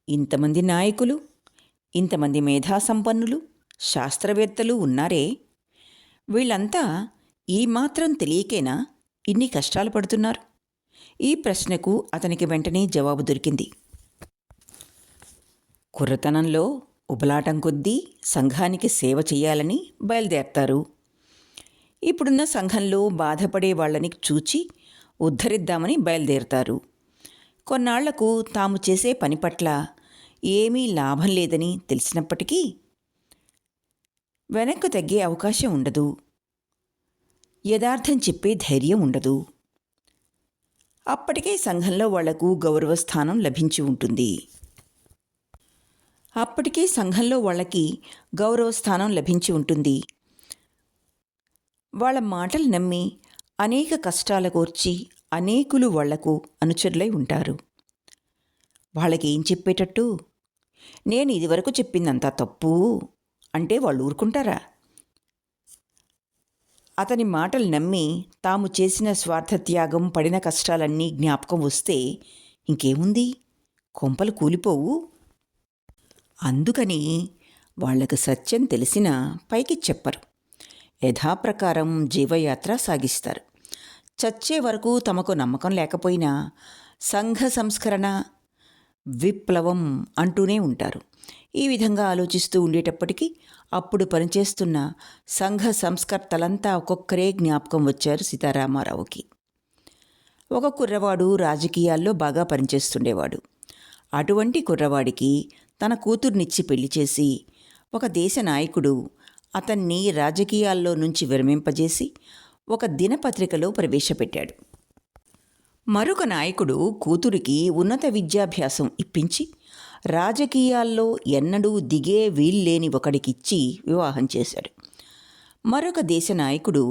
ఇంతమంది నాయకులు, ఇంతమంది మేధాసంపన్నులు, శాస్త్రవేత్తలు ఉన్నారే, వీళ్ళంతా ఈ మాత్రం తెలియకేనా ఇన్ని కష్టాలు పడుతున్నారు? ఈ ప్రశ్నకు అతనికి వెంటనే జవాబు దొరికింది. కుర్రతనంలో ఉబలాటం కొద్దీ సంఘానికి సేవ చేయాలని బయలుదేరతారు. ఇప్పుడున్న సంఘంలో బాధపడే వాళ్ళని చూచి ఉద్ధరిద్దామని బయలుదేరతారు. కొన్నాళ్లకు తాము చేసే పని పట్ల ఏమీ లాభం లేదని తెలిసినప్పటికీ వెనక్కు తగ్గే అవకాశం ఉండదు. యథార్థం చెప్పే ధైర్యం ఉండదు. అప్పటికే సంఘంలో వాళ్లకు గౌరవస్థానం లభించి ఉంటుంది. వాళ్ళ మాటలు నమ్మి అనేక కష్టాల కోర్చి అనేకులు వాళ్లకు అనుచరులై ఉంటారు. వాళ్ళకి ఏం చెప్పేటట్టు? నేను ఇదివరకు చెప్పిందంతా తప్పు అంటే వాళ్ళు ఊరుకుంటారా? అతని మాటలు నమ్మి తాము చేసిన స్వార్థత్యాగం, పడిన కష్టాలన్నీ జ్ఞాపకం వస్తే ఇంకేముంది, కొంపలు కూలిపోవు. అందుకని వాళ్లకు సత్యం తెలిసినా పైకి చెప్పరు. యథాప్రకారం జీవయాత్ర సాగిస్తారు. చచ్చే వరకు తమకు నమ్మకం లేకపోయినా సంఘ సంస్కరణ, విప్లవం అంటూనే ఉంటారు. ఈ విధంగా ఆలోచిస్తూ ఉండేటప్పటికీ అప్పుడు పనిచేస్తున్న సంఘ సంస్కర్తలంతా ఒక్కొక్కరే జ్ఞాపకం వచ్చారు సీతారామారావుకి. ఒక కుర్రవాడు రాజకీయాల్లో బాగా పనిచేస్తుండేవాడు. అటువంటి కుర్రవాడికి తన కూతుర్నిచ్చి పెళ్లి చేసి ఒక దేశ నాయకుడు అతన్ని రాజకీయాల్లో నుంచి విరమింపజేసి ఒక దినపత్రికలో ప్రవేశపెట్టాడు. మరొక నాయకుడు కూతురికి ఉన్నత విద్యాభ్యాసం ఇప్పించి రాజకీయాల్లో ఎన్నడూ దిగే వీల్లేని ఒకడికిచ్చి వివాహం చేశాడు. మరొక దేశ నాయకుడు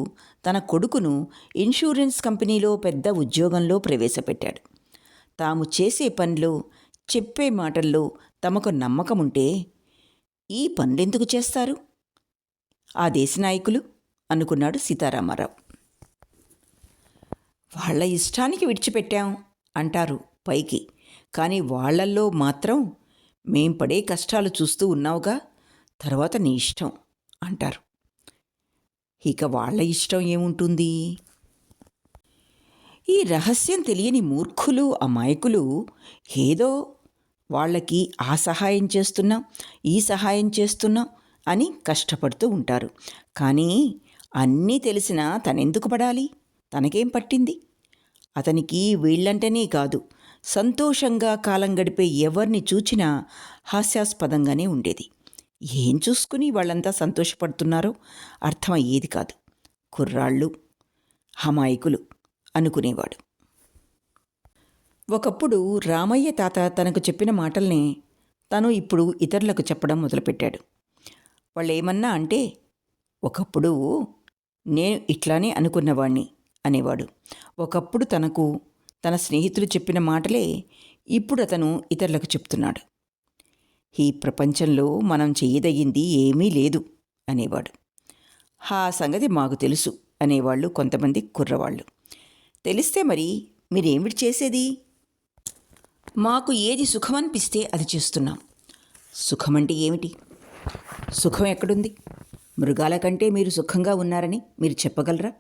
తన కొడుకును ఇన్సూరెన్స్ కంపెనీలో పెద్ద ఉద్యోగంలో ప్రవేశపెట్టాడు. తాము చేసే పనిలో, చెప్పే మాటల్లో తమకు నమ్మకముంటే ఈ పనులెందుకు చేస్తారు ఆ దేశ నాయకులు అనుకున్నాడు సీతారామారావు. వాళ్ళ ఇష్టానికి విడిచిపెట్టాం అంటారు పైకి, కానీ వాళ్లల్లో మాత్రం మేం పడే కష్టాలు చూస్తూ ఉన్నావుగా, తర్వాత నీ ఇష్టం అంటారు. ఇక వాళ్ళ ఇష్టం ఏముంటుంది? ఈ రహస్యం తెలియని మూర్ఖులు, అమాయకులు ఏదో వాళ్ళకి ఆ సహాయం చేస్తున్నాం, ఈ సహాయం చేస్తున్నాం అని కష్టపడుతూ ఉంటారు. కానీ అన్నీ తెలిసినా తనెందుకు పడాలి? తనకేం పట్టింది? అతనికి వీళ్ళంటేనే కాదు, సంతోషంగా కాలం గడిపే ఎవరిని చూచినా హాస్యాస్పదంగానే ఉండేది. ఏం చూసుకుని వాళ్ళంతా సంతోషపడుతున్నారో అర్థమయ్యేది కాదు. కుర్రాళ్ళు, అమాయకులు అనుకునేవాడు. ఒకప్పుడు రామయ్య తాత తనకు చెప్పిన మాటల్నే తను ఇప్పుడు ఇతరులకు చెప్పడం మొదలుపెట్టాడు. వాళ్ళేమన్నా అంటే, ఒకప్పుడు నేను ఇట్లానే అనుకున్నవాణ్ణి అనేవాడు. ఒకప్పుడు తనకు తన స్నేహితులు చెప్పిన మాటలే ఇప్పుడు అతను ఇతరులకు చెప్తున్నాడు. ఈ ప్రపంచంలో మనం చేయదగింది ఏమీ లేదు అనేవాడు. ఆ సంగతి మాకు తెలుసు అనేవాళ్ళు కొంతమంది కుర్రవాళ్ళు. తెలిస్తే మరి మీరేమిటి చేసేది? మాకు ఏది సుఖమనిపిస్తే అది చేస్తున్నాం. సుఖమంటే ఏమిటి? సుఖం ఎక్కడుంది? మృగాల కంటే మీరు సుఖంగా ఉన్నారని మీరు చెప్పగలరా?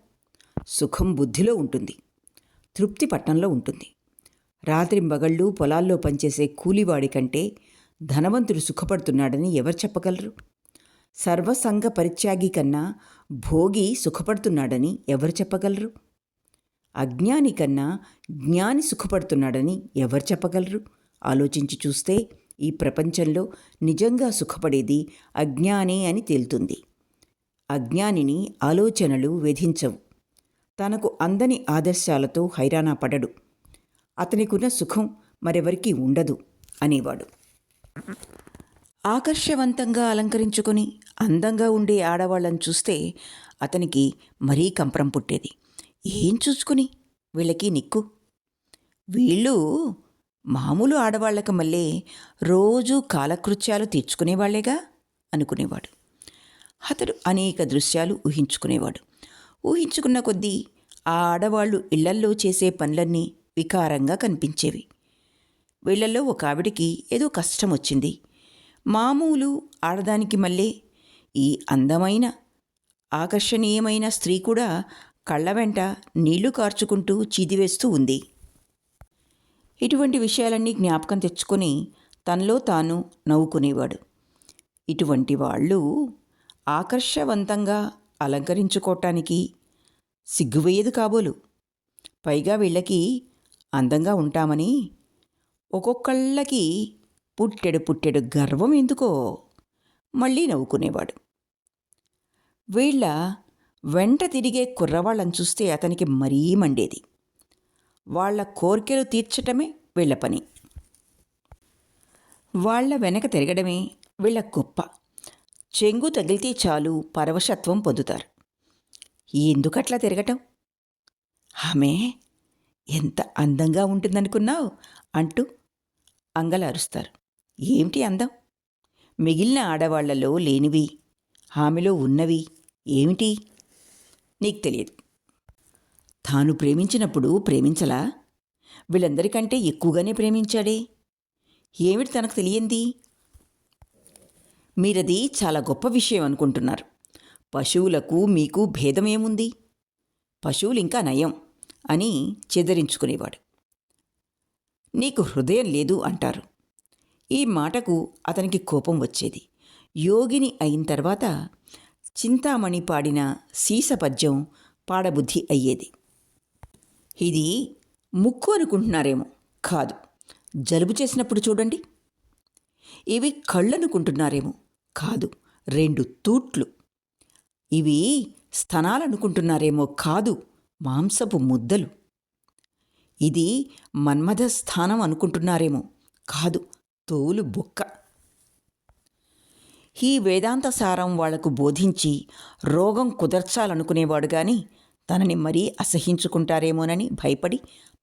సుఖం బుద్ధిలో ఉంటుంది, తృప్తి పట్టణంలో ఉంటుంది. రాత్రింబగళ్ళు పొలాల్లో పనిచేసే కూలివాడి కంటే ధనవంతుడు సుఖపడుతున్నాడని ఎవరు చెప్పగలరు? సర్వసంగ పరిత్యాగి కన్నా భోగి సుఖపడుతున్నాడని ఎవరు చెప్పగలరు? అజ్ఞాని కన్నా జ్ఞాని సుఖపడుతున్నాడని ఎవరు చెప్పగలరు? ఆలోచించి చూస్తే ఈ ప్రపంచంలో నిజంగా సుఖపడేది అజ్ఞానే అని తేలుతుంది. అజ్ఞానిని ఆలోచనలు వేధించవు. తనకు అందని ఆదర్శాలతో హైరానా పడడు. అతనికున్న సుఖం మరెవరికీ ఉండదు అనేవాడు. ఆకర్షవంతంగా అలంకరించుకొని అందంగా ఉండే ఆడవాళ్ళని చూస్తే అతనికి మరీ కంపరం పుట్టేది. ఏం చూసుకుని వీళ్ళకి నిక్కు? వీళ్ళు మామూలు ఆడవాళ్లకు మళ్ళీ రోజూ కాలకృత్యాలు తీర్చుకునేవాళ్లేగా అనుకునేవాడు. అతడు అనేక దృశ్యాలు ఊహించుకునేవాడు. ఊహించుకున్న కొద్దీ ఆ ఆడవాళ్లు ఇళ్లల్లో చేసే పనులన్నీ వికారంగా కనిపించేవి. వీళ్లలో ఒక ఆవిడికి ఏదో కష్టం వచ్చింది. మామూలు ఆడదానికి మళ్ళీ ఈ అందమైన ఆకర్షణీయమైన స్త్రీ కూడా కళ్ళ వెంట నీళ్లు కార్చుకుంటూ చీదివేస్తూ ఉంది. ఇటువంటి విషయాలన్నీ జ్ఞాపకం తెచ్చుకొని తనలో తాను నవ్వుకునేవాడు. ఇటువంటి వాళ్ళు ఆకర్షవంతంగా అలంకరించుకోవటానికి సిగ్గువేయదు కాబోలు. పైగా వీళ్ళకి అందంగా ఉంటామని ఒక్కొక్కళ్ళకి పుట్టెడు గర్వం ఎందుకో మళ్ళీ నవ్వుకునేవాడు. వీళ్ళ వెంట తిరిగే కుర్రవాళ్ళని చూస్తే అతనికి మరీ మండేది. వాళ్ల కోర్కెలు తీర్చటమే వీళ్ల పని. వాళ్ల వెనక తిరగడమే వీళ్ళ గొప్ప. చెంగు తగిలితే చాలు పరవశత్వం పొందుతారు. ఎందుకట్లా తిరగటం? ఆమె ఎంత అందంగా ఉంటుందనుకున్నావు అంటూ అంగలారుస్తారు. ఏమిటి అందం? మిగిలిన ఆడవాళ్లలో లేనివి ఆమెలో ఉన్నవి ఏమిటి? నీకు తెలియదు. తాను ప్రేమించినప్పుడు ప్రేమించలా? వీళ్ళందరికంటే ఎక్కువగానే ప్రేమించాడే. ఏమిటి తనకు తెలియంది? మీరది చాలా గొప్ప విషయం అనుకుంటున్నారు. పశువులకు మీకు భేదమేముంది? పశువులు ఇంకా నయం అని చెదరించుకునేవాడు. నీకు హృదయం లేదు అంటారు. ఈ మాటకు అతనికి కోపం వచ్చేది. యోగిని అయిన తర్వాత చింతామణి పాడిన సీసపద్యం పాడబుద్ధి అయ్యేది. ఇది ముక్కు అనుకుంటున్నారేమో, కాదు. జలుబు చేసినప్పుడు చూడండి. ఇవి కళ్ళనుకుంటున్నారేమో, కాదు, 2 తూట్లు. ఇవి స్తనాలనుకుంటున్నారేమో, కాదు, మాంసపు ముద్దలు. ఇది మన్మథ స్థానం అనుకుంటున్నారేమో, కాదు, తోలు బొక్క. ఈ వేదాంత సారం వాళ్లకు బోధించి రోగం కుదర్చాలనుకునేవాడు గాని తనని మరీ అసహించుకుంటారేమోనని భయపడి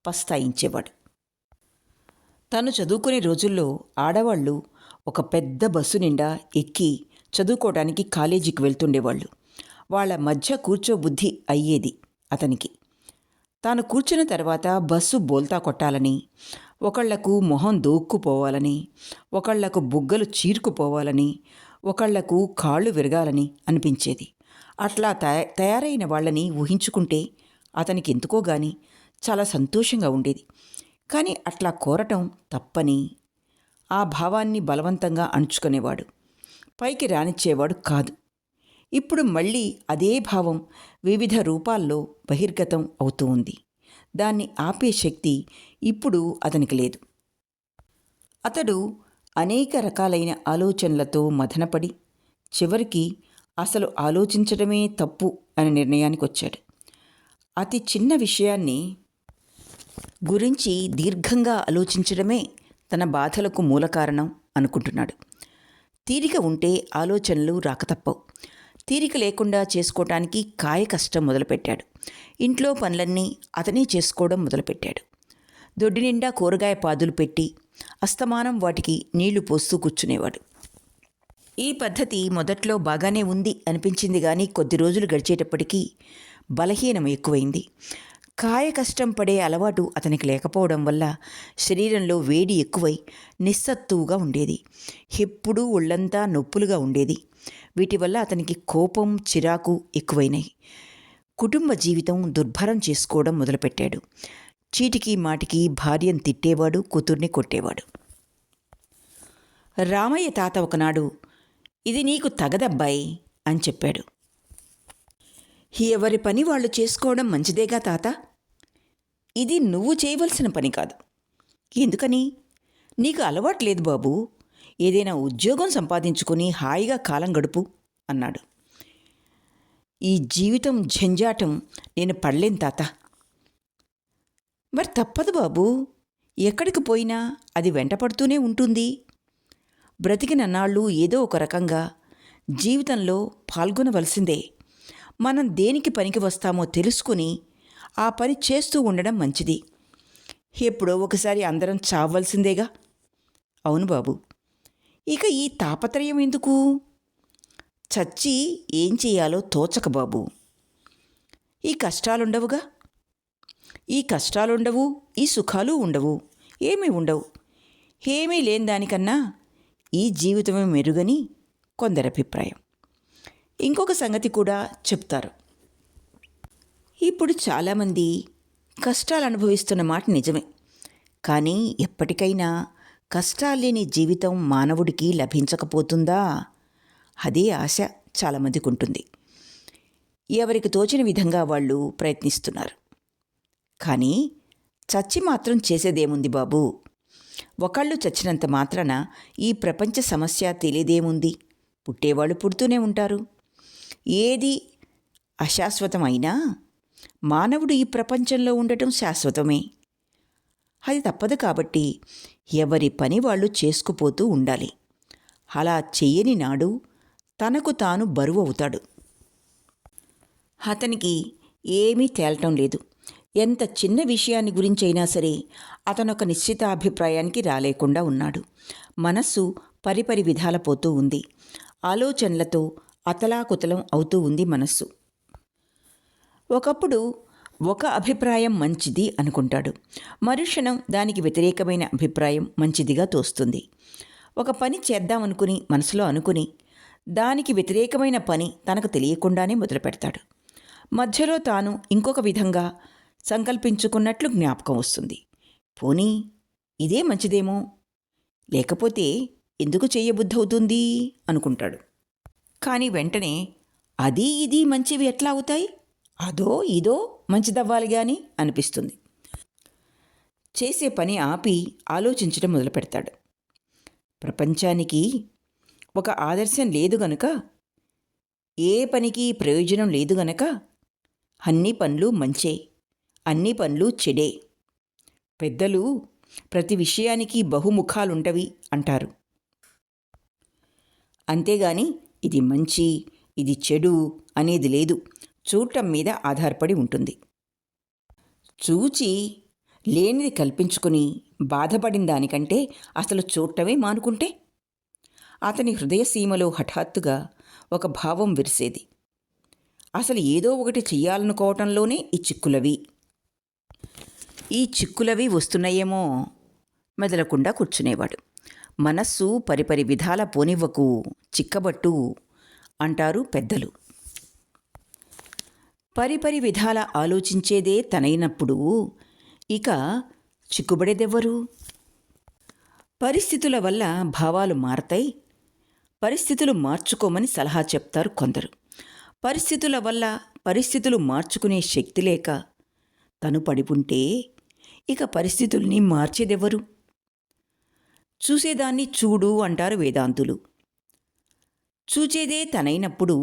పస్తాయించేవాడు. తను చదువుకునే రోజుల్లో ఆడవాళ్ళు ఒక పెద్ద బస్సు నిండా ఎక్కి చదువుకోవడానికి కాలేజీకి వెళ్తుండేవాళ్ళు. వాళ్ళ మధ్య కూర్చోబుద్ధి అయ్యేది అతనికి. తాను కూర్చున్న తర్వాత బస్సు బోల్తా కొట్టాలని, ఒకళ్లకు మొహం దూక్కుపోవాలని, ఒకళ్లకు బుగ్గలు చీరుకుపోవాలని, ఒకళ్లకు కాళ్ళు విరగాలని అనిపించేది. అట్లా తయారైన వాళ్ళని ఊహించుకుంటే అతనికి ఎందుకో గాని చాలా సంతోషంగా ఉండేది. కానీ అట్లా కోరటం తప్పని ఆ భావాన్ని బలవంతంగా అణుచుకునేవాడు. పైకి రానిచ్చేవాడు కాదు. ఇప్పుడు మళ్ళీ అదే భావం వివిధ రూపాల్లో బహిర్గతం అవుతూ ఉంది. దాన్ని ఆపే శక్తి ఇప్పుడు అతనికి లేదు. అతడు అనేక రకాలైన ఆలోచనలతో మథనపడి చివరికి అసలు ఆలోచించడమే తప్పు అనే నిర్ణయానికి వచ్చాడు. అతి చిన్న విషయాన్ని గురించి దీర్ఘంగా ఆలోచించడమే తన బాధలకు మూల కారణం అనుకుంటున్నాడు. తీరిక ఉంటే ఆలోచనలు రాకతప్పవు. తీరిక లేకుండా చేసుకోవటానికి కాయ కష్టం మొదలుపెట్టాడు. ఇంట్లో పనులన్నీ అతనే చేసుకోవడం మొదలుపెట్టాడు. దొడ్డి నిండా కూరగాయ పాదులు పెట్టి అస్తమానం వాటికి నీళ్లు పోస్తూ కూర్చునేవాడు. ఈ పద్ధతి మొదట్లో బాగానే ఉంది అనిపించింది కానీ కొద్ది రోజులు గడిచేటప్పటికీ బలహీనం ఎక్కువైంది. కాయ కష్టం పడే అలవాటు అతనికి లేకపోవడం వల్ల శరీరంలో వేడి ఎక్కువై నిస్సత్తువుగా ఉండేది. ఎప్పుడూ ఒళ్ళంతా నొప్పులుగా ఉండేది. వీటి వల్ల అతనికి కోపం, చిరాకు ఎక్కువైనాయి. కుటుంబ జీవితం దుర్భరం చేసుకోవడం మొదలుపెట్టాడు. చీటికి మాటికి భార్యను తిట్టేవాడు, కూతుర్ని కొట్టేవాడు. రామయ్య తాత ఒకనాడు, "ఇది నీకు తగదబ్బాయి" అని చెప్పాడు. "ఎవరి పని వాళ్ళు చేసుకోవడం మంచిదేగా తాత. ఇది నువ్వు చేయవలసిన పని కాదు." "ఎందుకని?" "నీకు అలవాట్లేదు బాబూ. ఏదైనా ఉద్యోగం సంపాదించుకొని హాయిగా కాలం గడుపు" అన్నాడు. "ఈ జీవితం జంజాటం నేను పడలేను తాత." "మరి తప్పదు బాబూ. ఎక్కడికి పోయినా అది వెంటపడుతూనే ఉంటుంది. బ్రతికినన్నాళ్ళు ఏదో ఒక రకంగా జీవితంలో పాల్గొనవలసిందే. మనం దేనికి పనికి వస్తామో తెలుసుకుని ఆ పని చేస్తూ ఉండడం మంచిది. ఎప్పుడో ఒకసారి అందరం చావవలసిందేగా." "అవును బాబు. ఇక ఈ తాపత్రయం ఎందుకు? చచ్చి ఏం చెయ్యాలో తోచక బాబు. ఈ కష్టాలుండవుగా. ఈ కష్టాలుండవు, ఈ సుఖాలు ఉండవు, ఏమీ ఉండవు. ఏమీ లేని దానికన్నా ఈ జీవితమే మెరుగని కొందరి అభిప్రాయం." ఇంకొక సంగతి కూడా చెప్తారు. ఇప్పుడు చాలామంది కష్టాలు అనుభవిస్తున్న మాట నిజమే. కానీ ఎప్పటికైనా కష్టాల్లేని జీవితం మానవుడికి లభించకపోతుందా? అదే ఆశ చాలామందికి ఉంటుంది. ఎవరికి తోచిన విధంగా వాళ్ళు ప్రయత్నిస్తున్నారు. కానీ చచ్చి మాత్రం చేసేదేముంది బాబూ. ఒకళ్ళు చచ్చినంత మాత్రాన ఈ ప్రపంచ సమస్య తెలియదేముంది. పుట్టేవాళ్ళు పుడుతూనే ఉంటారు. ఏది అశాశ్వతమైనా మానవుడు ఈ ప్రపంచంలో ఉండటం శాశ్వతమే. అది తప్పదు. కాబట్టి ఎవరి పని వాళ్ళు చేసుకుపోతూ ఉండాలి. అలా చెయ్యని నాడు తనకు తాను బరువు అవుతాడు. అతనికి ఏమీ తేలటం లేదు. ఎంత చిన్న విషయాన్ని గురించైనా సరే అతనొక నిశ్చితాభిప్రాయానికి రాలేకుండా ఉన్నాడు. మనస్సు పరిపరి విధాల పోతూ ఉంది. ఆలోచనలతో అతలాకుతలం అవుతూ ఉంది మనస్సు. ఒకప్పుడు ఒక అభిప్రాయం మంచిది అనుకుంటాడు. మరుక్షణం దానికి వ్యతిరేకమైన అభిప్రాయం మంచిదిగా తోస్తుంది. ఒక పని చేద్దామనుకుని మనసులో అనుకుని దానికి వ్యతిరేకమైన పని తనకు తెలియకుండానే మొదలుపెడతాడు. మధ్యలో తాను ఇంకొక విధంగా సంకల్పించుకున్నట్లు జ్ఞాపకం వస్తుంది. పోనీ ఇదే మంచిదేమో, లేకపోతే ఎందుకు చెయ్యబుద్ధవుతుంది అనుకుంటాడు. కానీ వెంటనే అది ఇది మంచివి ఎట్లా అవుతాయి, అదో ఇదో మంచిదవ్వాలి గాని అనిపిస్తుంది. చేసే పని ఆపి ఆలోచించడం మొదలుపెడతాడు. ప్రపంచానికి ఒక ఆదర్శం లేదు గనుక, ఏ పనికి ప్రయోజనం లేదు గనక అన్ని పనులు మంచే, అన్ని పనులు చెడే. పెద్దలు ప్రతి విషయానికి బహుముఖాలుంటవి అంటారు. అంతేగాని ఇది మంచి ఇది చెడు అనేది లేదు, చూడటం మీద ఆధారపడి ఉంటుంది. చూచి లేనిది కల్పించుకుని బాధపడిన దానికంటే అసలు చూడటమే మానుకుంటే. అతని హృదయసీమలో హఠాత్తుగా ఒక భావం విరిసేది. అసలు ఏదో ఒకటి చెయ్యాలనుకోవటంలోనే ఈ చిక్కులవి వస్తున్నాయేమో మెదలకుండా కూర్చునేవాడు. మనస్సు పరిపరి విధాల పోనివ్వకు, చిక్కబట్టు అంటారు పెద్దలు. పరిపరి విధాల ఆలోచించేదే తనైనప్పుడు ఇక చిక్కుబడేదెవ్వరు? పరిస్థితుల వల్ల భావాలు మారతాయి. పరిస్థితులు మార్చుకోమని సలహా చెప్తారు కొందరు. పరిస్థితుల వల్ల పరిస్థితులు మార్చుకునే శక్తి లేక తను పడిపుంటే ఇక పరిస్థితుల్ని మార్చేదెవ్వరు? చూసేదాన్ని చూడు అంటారు వేదాంతులు. చూచేదే తనైనప్పుడు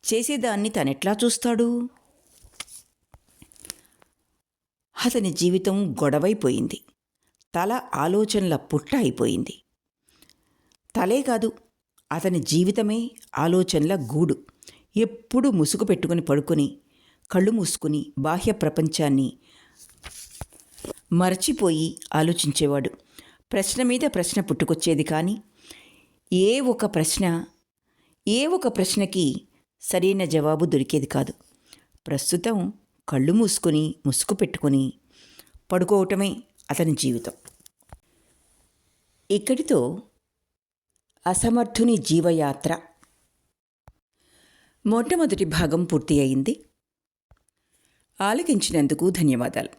చేసేదాన్ని తనెట్లా చూస్తాడు? అతని జీవితం గొడవైపోయింది. తల ఆలోచనల పుట్ట అయిపోయింది. తలే కాదు, అతని జీవితమే ఆలోచనల గూడు. ఎప్పుడూ ముసుగు పెట్టుకుని పడుకొని కళ్ళు మూసుకుని బాహ్య ప్రపంచాన్ని మరచిపోయి ఆలోచించేవాడు. ప్రశ్న మీద ప్రశ్న పుట్టుకొచ్చేది కానీ ఏ ఒక ప్రశ్నకి సరైన జవాబు దొరికేది కాదు. ప్రస్తుతం కళ్ళు మూసుకొని ముసుగు పెట్టుకొని పడుకోవటమే అతని జీవితం. ఇక్కడితో అసమర్థుని జీవయాత్ర మొట్టమొదటి భాగం పూర్తి అయింది. ఆలకించినందుకు ధన్యవాదాలు.